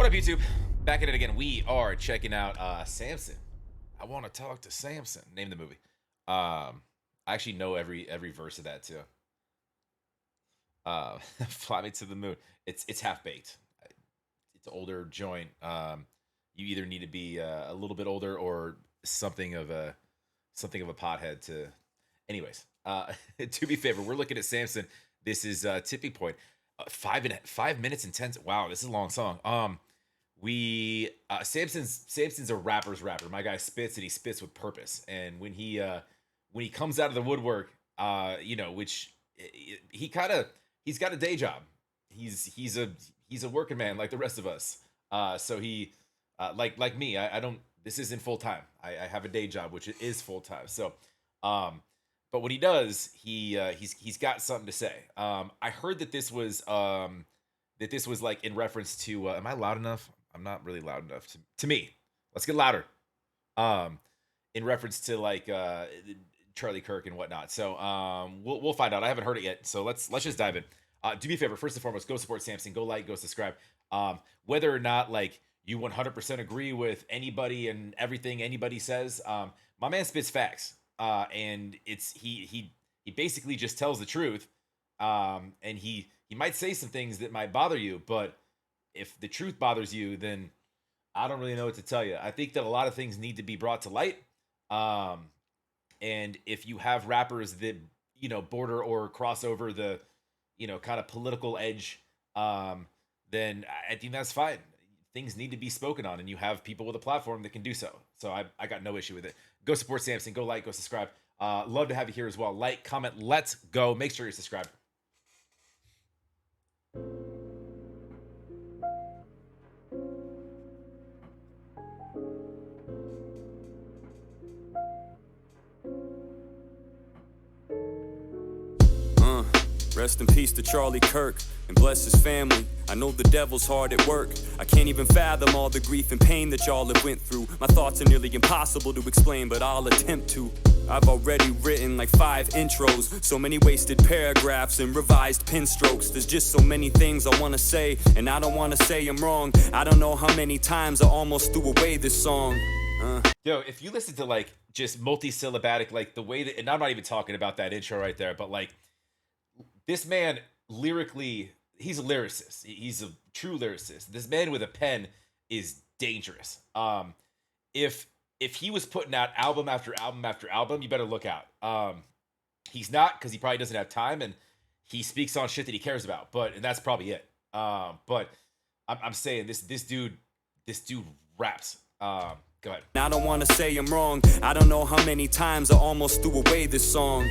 What up, YouTube? Back at it again. We are checking out Samson. I want to talk to Samson. Name the movie. I actually know every verse of that too. Fly Me to the Moon. It's half baked. It's an older joint. You either need to be a little bit older or something of a pothead to. Anyways, to be fair, we're looking at Samson. This is Tipping Point. 5 minutes and 10. Wow, this is a long song. Samson's a rapper's rapper. My guy spits and he spits with purpose. And when he comes out of the woodwork, which he's got a day job. He's a working man like the rest of us. So he like me. I don't. This isn't full time. I have a day job, which is full time. So, but what he does, he's got something to say. I heard that this was like in reference to. Am I loud enough? I'm not really loud enough to me. Let's get louder. In reference to like Charlie Kirk and whatnot. So we'll find out. I haven't heard it yet. So let's just dive in. Do me a favor. First and foremost, go support Samson. Go like. Go subscribe. Whether or not like you 100% agree with anybody and everything anybody says, my man spits facts. And he basically just tells the truth. And he might say some things that might bother you, but if the truth bothers you, then I don't really know what to tell you. I think that a lot of things need to be brought to light. And if you have rappers that, border or cross over the, kind of political edge, then I think that's fine. Things need to be spoken on, and you have people with a platform that can do so. So I got no issue with it. Go support Samson. Go like, go subscribe. Love to have you here as well. Like, comment, let's go. Make sure you're subscribed. Rest in peace to Charlie Kirk, and bless his family. I know the devil's hard at work. I can't even fathom all the grief and pain that y'all have went through. My thoughts are nearly impossible to explain, but I'll attempt to. I've already written like 5 intros, so many wasted paragraphs and revised pen strokes. There's just so many things I wanna say, and I don't wanna say I'm wrong. I don't know how many times I almost threw away this song. Yo, if you listen to like just multi-syllabatic, like the way that, and I'm not even talking about that intro right there, but like this man lyrically, he's a lyricist. He's a true lyricist. This man with a pen is dangerous. If he was putting out album after album after album, you better look out. He's not, because he probably doesn't have time, and he speaks on shit that he cares about. And that's probably it. But I'm saying this dude raps. Go ahead. I don't want to say I'm wrong. I don't know how many times I almost threw away this song.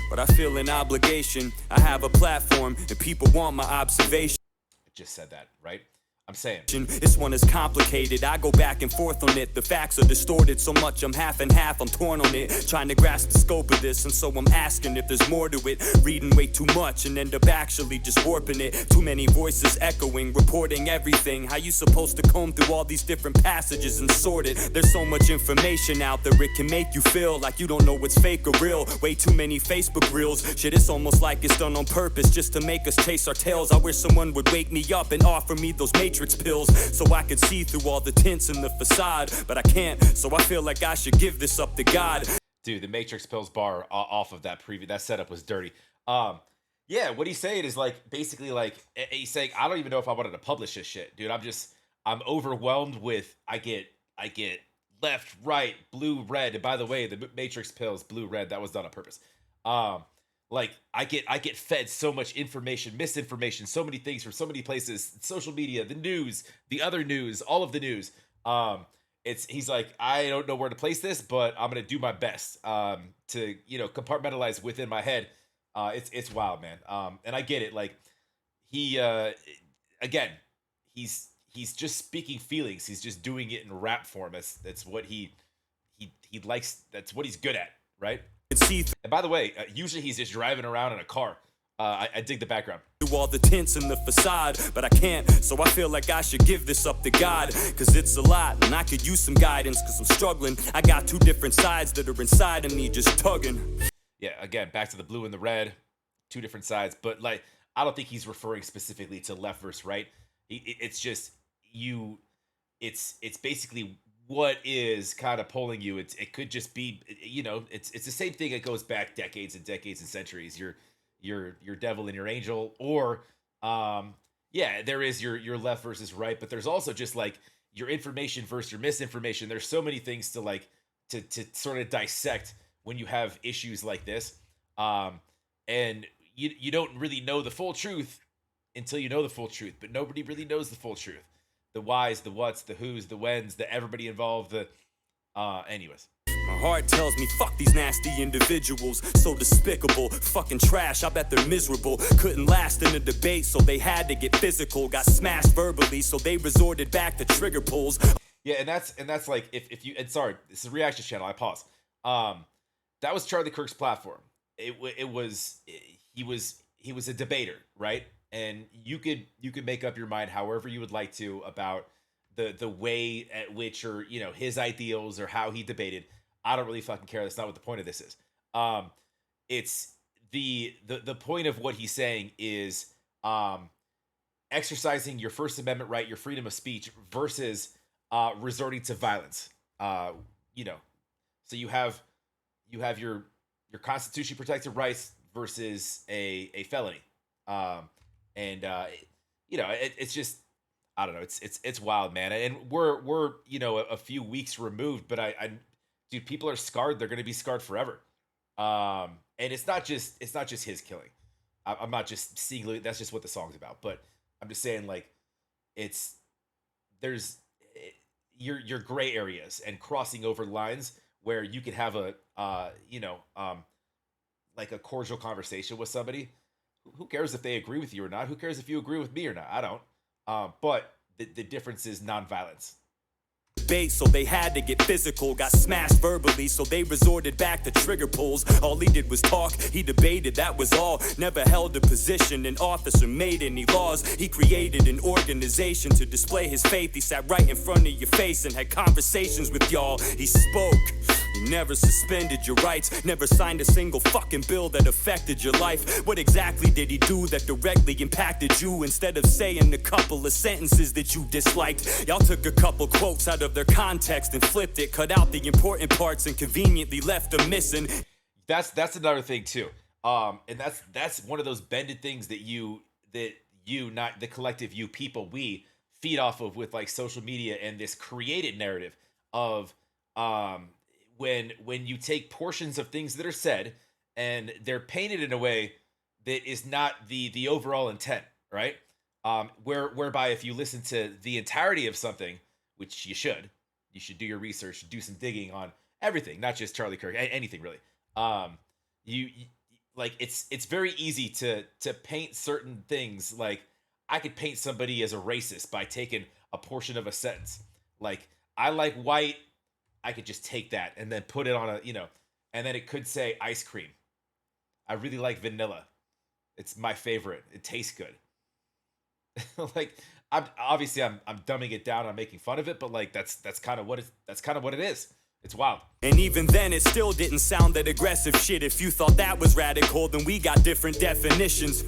But I feel an obligation. I have a platform, and people want my observation. I just said that, right? I'm saying this one is complicated. I go back and forth on it. The facts are distorted so much I'm half and half. I'm torn on it, trying to grasp the scope of this, and so I'm asking if there's more to it. Reading way too much and end up actually just warping it. Too many voices echoing, reporting everything. How you supposed to comb through all these different passages and sort it? There's so much information out there, it can make you feel like you don't know what's fake or real. Way too many Facebook reels. Shit, it's almost like it's done on purpose just to make us chase our tails. I wish someone would wake me up and offer me those Matrix pills so I could see through all the tints in the facade, but I can't, so I feel like I should give this up to God. Dude, the Matrix pills bar off of that preview, that setup was dirty. Yeah, what he's saying is like basically like he's saying I don't even know if I wanted to publish this shit, dude. I'm overwhelmed with I get left, right, blue, red. And by the way, the Matrix pills, blue, red, that was done on purpose. Like I get fed so much information, misinformation, so many things from so many places, social media, the news, the other news, all of the news. He's like, I don't know where to place this, but I'm gonna do my best to compartmentalize within my head. It's wild, man. And I get it. Like he again, he's just speaking feelings. He's just doing it in rap form. That's what he likes. That's what he's good at, right? And by the way, usually he's just driving around in a car. I dig the background. Do all the tints in the facade, but I can't, so I feel like I should give this up to God, cause it's a lot, and I could use some guidance, cause I'm struggling. I got 2 different sides that are inside of me just tugging. Yeah, again, back to the blue and the red, 2 different sides, but like, I don't think he's referring specifically to left versus right. It's just, it's basically what is kind of pulling you. It could just be, it's the same thing that goes back decades and decades and centuries. Your devil and your angel, or yeah, there is your left versus right, but there's also just like your information versus your misinformation. There's so many things to like to sort of dissect when you have issues like this. And you don't really know the full truth until you know the full truth, but nobody really knows the full truth. The whys, the whats, the whos, the whens, the everybody involved, the anyways. My heart tells me fuck these nasty individuals, so despicable, fucking trash, I bet they're miserable. Couldn't last in a debate, so they had to get physical. Got smashed verbally, so they resorted back to trigger pulls. Yeah, and that's like if you, and sorry, this is a reaction channel, I pause. That was Charlie Kirk's platform. It was he was a debater, right? And you could make up your mind however you would like to about the way at which, or his ideals or how he debated. I don't really fucking care. That's not what the point of this is. It's the point of what he's saying is exercising your First Amendment right, your freedom of speech, versus resorting to violence. So you have your constitution protected rights versus a felony. It's just, I don't know. It's wild, man. And we're a few weeks removed, but dude, people are scarred. They're going to be scarred forever. And it's not just his killing. I'm not just seeing, that's just what the song's about. But I'm just saying, like, there's your gray areas and crossing over lines where you could have like a cordial conversation with somebody. Who cares if they agree with you or not? Who cares if you agree with me or not? I don't. But the difference is nonviolence. Debate, so they had to get physical. Got smashed verbally, so they resorted back to trigger pulls. All he did was talk, he debated, that was all. Never held a position in office or made any laws. He created an organization to display his faith. He sat right in front of your face and had conversations with y'all. He spoke. He never suspended your rights, never signed a single fucking bill that affected your life. What exactly did he do that directly impacted you? Instead of saying a couple of sentences that you disliked, y'all took a couple quotes out of their context and flipped it, cut out the important parts and conveniently left them missing. That's another thing too. And that's one of those bended things that you, not the collective you, people, we feed off of with like social media and this created narrative of when you take portions of things that are said and they're painted in a way that is not the overall intent, right? Whereby if you listen to the entirety of something, which you should do your research, do some digging on everything, not just Charlie Kirk, anything really. You like it's very easy to paint certain things. Like, I could paint somebody as a racist by taking a portion of a sentence. Like, I like white. I could just take that and then put it on and then it could say ice cream. I really like vanilla. It's my favorite. It tastes good. Like, I'm dumbing it down. I'm making fun of it, but like that's kind of what it is. It's wild. And even then, it still didn't sound that aggressive shit. If you thought that was radical, then we got different definitions.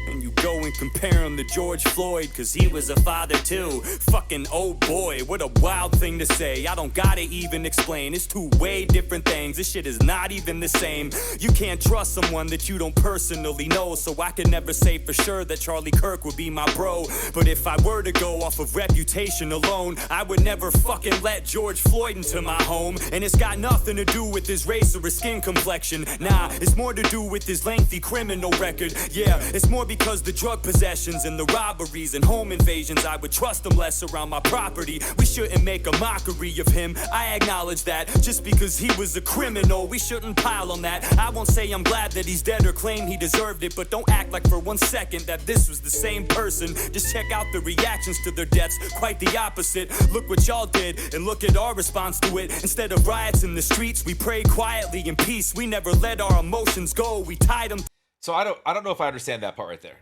And you go and compare him to George Floyd, cause he was a father too. Fucking oh boy, what a wild thing to say. I don't gotta even explain, it's two way different things. This shit is not even the same. You can't trust someone that you don't personally know, so I could never say for sure that Charlie Kirk would be my bro. But if I were to go off of reputation alone, I would never fucking let George Floyd into my home. And it's got nothing to do with his race or his skin complexion. Nah, it's more to do with his lengthy criminal record. Yeah, it's more because the drug possessions and the robberies and home invasions, I would trust him less around my property. We shouldn't make a mockery of him, I acknowledge that. Just because he was a criminal, we shouldn't pile on that. I won't say I'm glad that he's dead or claim he deserved it, but don't act like for 1 second that this was the same person. Just check out the reactions to their deaths, quite the opposite. Look what y'all did and look at our response to it. Instead of riots in the streets, we prayed quietly in peace. We never let our emotions go, we tied them. So I don't know if I understand that part right there.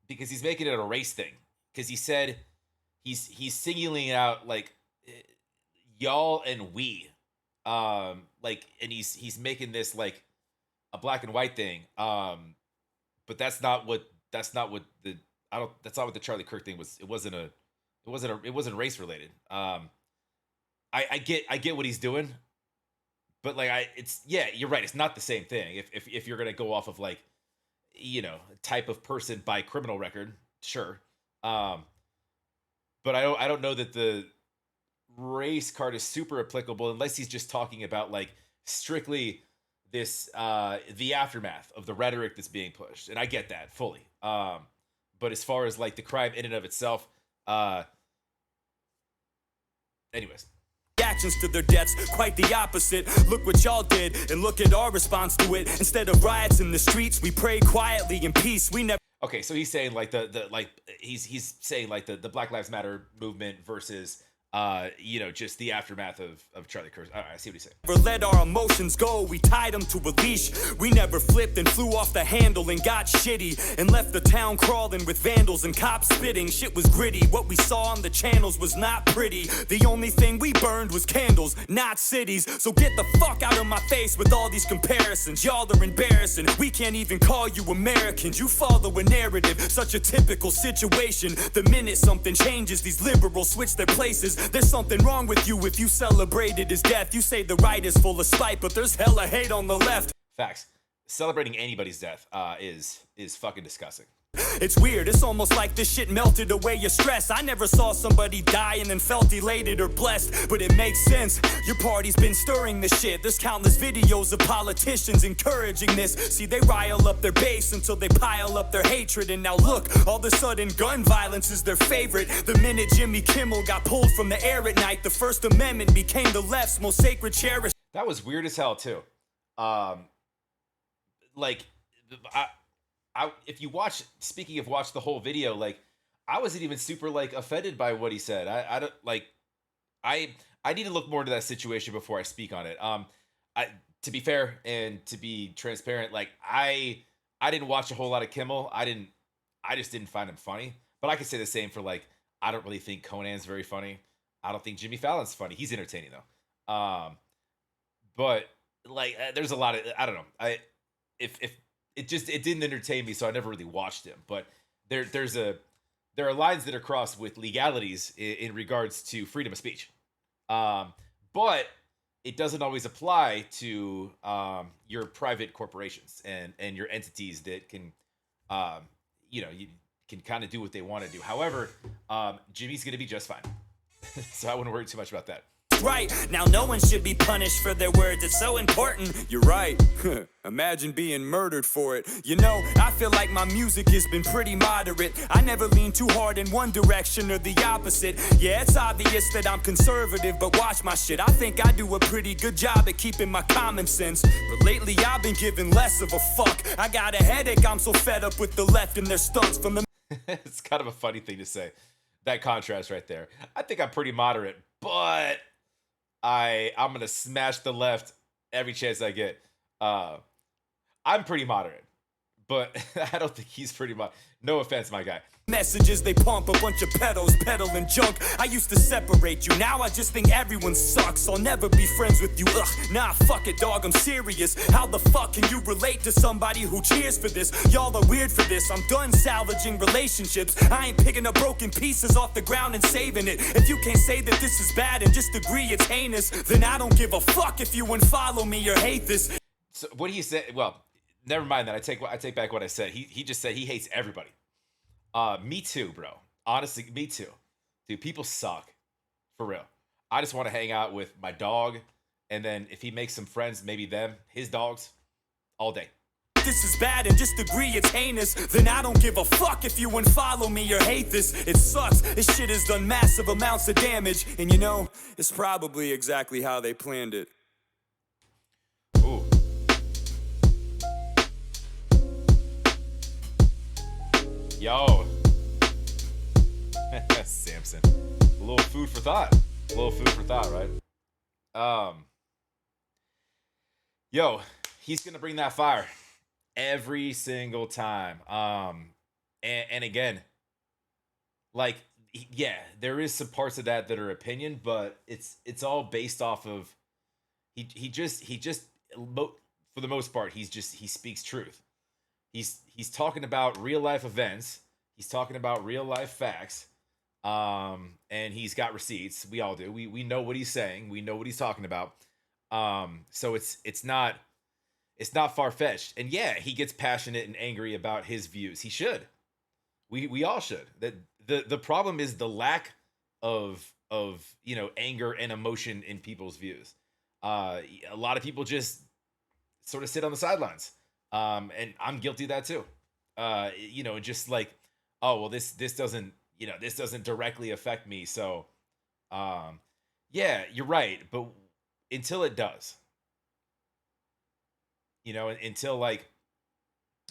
Because he's making it a race thing. Because he said he's singling out like y'all and we. Like, and he's making this like a black and white thing. But that's not what the Charlie Kirk thing was. It It wasn't race related. I get what he's doing, but like it's yeah, you're right. It's not the same thing. If you're gonna go off of like type of person by criminal record, sure. Um, but I don't know that the race card is super applicable unless he's just talking about like strictly this the aftermath of the rhetoric that's being pushed, and I get that fully. But as far as like the crime in and of itself, anyways. Reactions to their deaths, quite the opposite. Look what y'all did, and look at our response to it. Instead of riots in the streets, we pray quietly in peace. We never. Okay, so he's saying like the like he's saying like the Black Lives Matter movement versus just the aftermath of Charlie Kirk. All right, I see what he's saying. Never let our emotions go, we tied them to a leash. We never flipped and flew off the handle and got shitty and left the town crawling with vandals and cops spitting. Shit was gritty, what we saw on the channels was not pretty. The only thing we burned was candles, not cities. So get the fuck out of my face with all these comparisons. Y'all are embarrassing, we can't even call you Americans. You follow a narrative, such a typical situation. The minute something changes, these liberals switch their places. There's something wrong with you if you celebrated his death. You say the right is full of spite, but there's hella hate on the left. Facts. Celebrating anybody's death is fucking disgusting. It's weird, it's almost like this shit melted away your stress. I never saw somebody die and then felt elated or blessed, but it makes sense. Your party's been stirring this shit. There's countless videos of politicians encouraging this. See, they rile up their base until they pile up their hatred. And now look, all of a sudden gun violence is their favorite. The minute Jimmy Kimmel got pulled from the air at night, the First Amendment became the left's most sacred cherish. That was weird as hell too. If you watch, speaking of watch the whole video, like I wasn't even super like offended by what he said. I don't like, I need to look more into that situation before I speak on it. To be fair and to be transparent, like I didn't watch a whole lot of Kimmel. I just didn't find him funny. But I could say the same for like, I don't really think Conan's very funny. I don't think Jimmy Fallon's funny. He's entertaining though. But like, there's a lot of, I don't know. If it didn't entertain me, so I never really watched him. But there are lines that are crossed with legalities in regards to freedom of speech. But it doesn't always apply to your private corporations and your entities that can, you can kind of do what they want to do. However, Jimmy's going to be just fine. So I wouldn't worry too much about that. Right, now no one should be punished for their words, it's so important. You're right, imagine being murdered for it. You know, I feel like my music has been pretty moderate. I never lean too hard in one direction or the opposite. Yeah, it's obvious that I'm conservative, but watch my shit. I think I do a pretty good job at keeping my common sense. But lately I've been giving less of a fuck. I got a headache, I'm so fed up with the left and their stunts from the... It's kind of a funny thing to say. That contrast right there. I think I'm pretty moderate, but... I'm gonna smash the left every chance I get. I'm pretty moderate, but I don't think he's pretty moderate. No offense, my guy. Messages they pump, a bunch of pedos peddling junk. I used to separate you, now I just think everyone sucks. I'll never be friends with you, ugh. Nah, fuck it, dog, I'm serious. How the fuck can you relate to somebody who cheers for this? Y'all are weird for this, I'm done salvaging relationships. I ain't picking up broken pieces off the ground and saving it. If you can't say that this is bad and just agree it's heinous, then I don't give a fuck if you unfollow me or hate this. So what he said, well, never mind that. I take back what I said. He just said he hates everybody. Me too, bro. Honestly, me too. Dude, people suck. For real. I just want to hang out with my dog, and then if he makes some friends, maybe them, his dogs, all day. This is bad and just agree it's heinous, then I don't give a fuck if you unfollow me or hate this. It sucks. This shit has done massive amounts of damage, and you know, it's probably exactly how they planned it. Ooh. Yo. Samson. A little food for thought. A little food for thought, right? Yo, he's gonna bring that fire every single time. And again, like, yeah, there is some parts of that are opinion, but it's all based off of he just for the most part, he speaks truth. He's talking about real life events. He's talking about real life facts. And he's got receipts. We all do. We know what he's saying. We know what he's talking about. So it's not far fetched. And yeah, he gets passionate and angry about his views. He should. We all should. That the problem is the lack of anger and emotion in people's views. A lot of people just sort of sit on the sidelines. And I'm guilty of that too. Just like, oh well, this doesn't this doesn't directly affect me. So yeah, you're right. But until it does, until like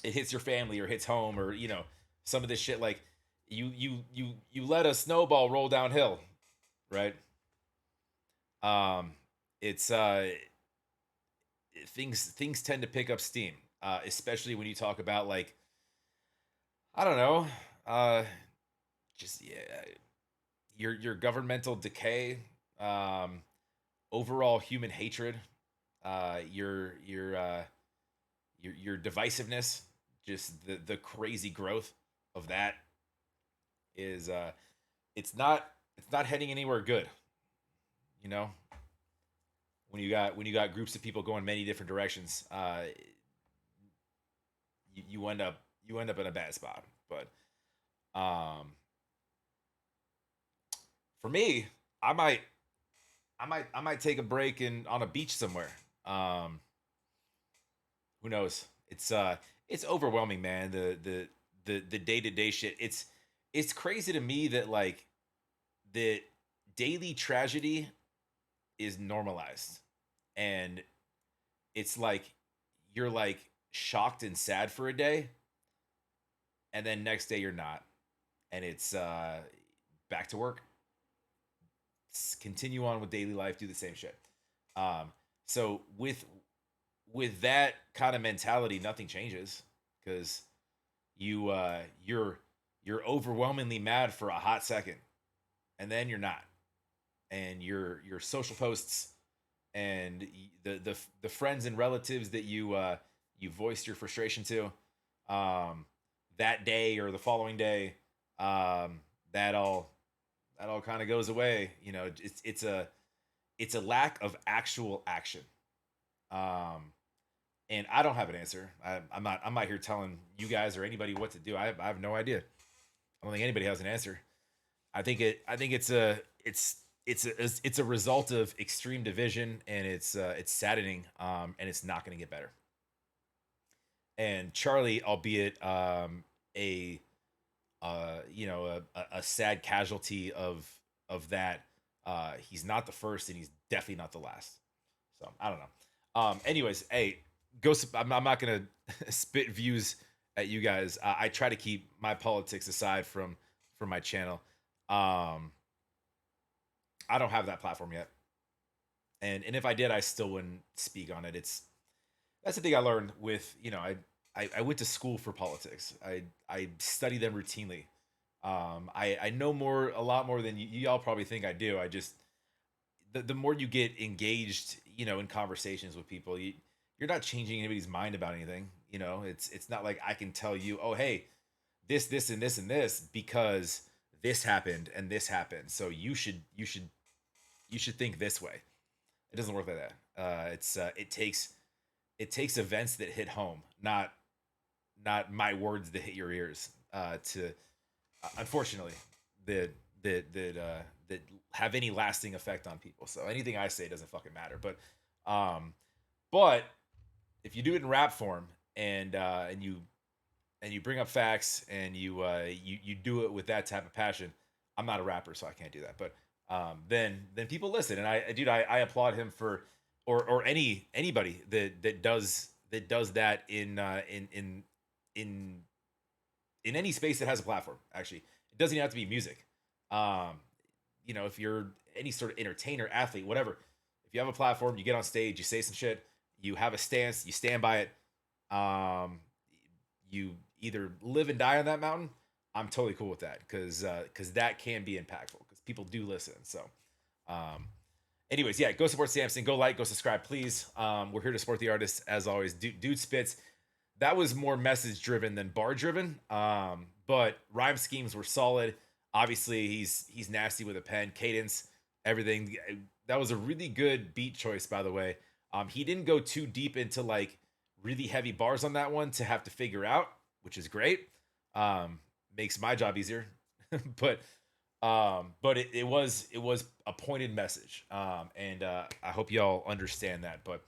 it hits your family or hits home or some of this shit, like you let a snowball roll downhill, right? um it's things tend to pick up steam, especially when you talk about like, I don't know, uh just yeah, your governmental decay, um overall human hatred, your divisiveness, just the crazy growth of that is it's not heading anywhere good. You know, when you got groups of people going many different directions, you end up in a bad spot. But um, for me, I might I might take a break on a beach somewhere. Um, who knows? It's overwhelming, man. The day-to-day shit. It's crazy to me that like the daily tragedy is normalized, and it's like you're like shocked and sad for a day, and then next day you're not, and it's back to work, continue on with daily life, do the same shit. So with that kind of mentality, nothing changes because you're overwhelmingly mad for a hot second, and then you're not, and your social posts and the friends and relatives that you voiced your frustration to, um, that day or the following day, um, that all that all kind of goes away. It's a lack of actual action. Um, and I don't have an answer. I'm not here telling you guys or anybody what to do. I have no idea. I don't think anybody has an answer. I think it's a result of extreme division, and it's saddening, and it's not going to get better. And Charlie, albeit a a sad casualty of that, he's not the first, and he's definitely not the last. So I don't know. Anyways, hey, I'm not gonna spit views at you guys. I try to keep my politics aside from my channel. Um, I don't have that platform yet, and if I did, I still wouldn't speak on it. That's the thing I learned with I went to school for politics. I study them routinely. I know a lot more than y'all probably think I do. I just the more you get engaged, in conversations with people, you're not changing anybody's mind about anything. It's not like I can tell you, oh hey, this and this and this because this happened and this happened, so you should think this way. It doesn't work like that. It takes events that hit home, not my words that hit your ears, to unfortunately that have any lasting effect on people. So anything I say doesn't fucking matter. But if you do it in rap form, and you bring up facts, and you do it with that type of passion, I'm not a rapper, so I can't do that. But then people listen, and I applaud him for, or anybody that does that in in any space that has a platform. Actually, it doesn't even have to be music. Um, if you're any sort of entertainer, athlete, whatever, if you have a platform, you get on stage, you say some shit, you have a stance, you stand by it. You either live and die on that mountain. I'm totally cool with that because that can be impactful because people do listen. So, um, anyways, yeah, go support Samson. Go like, go subscribe, please. We're here to support the artist as always. Dude spits. That was more message driven than bar driven. But rhyme schemes were solid. Obviously, he's nasty with a pen, cadence, everything. That was a really good beat choice, by the way. He didn't go too deep into like really heavy bars on that one to have to figure out, which is great. Makes my job easier. but it was a pointed message, and I hope y'all understand that. But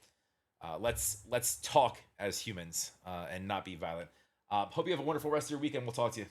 let's talk as humans and not be violent. Hope you have a wonderful rest of your weekend. We'll talk to you.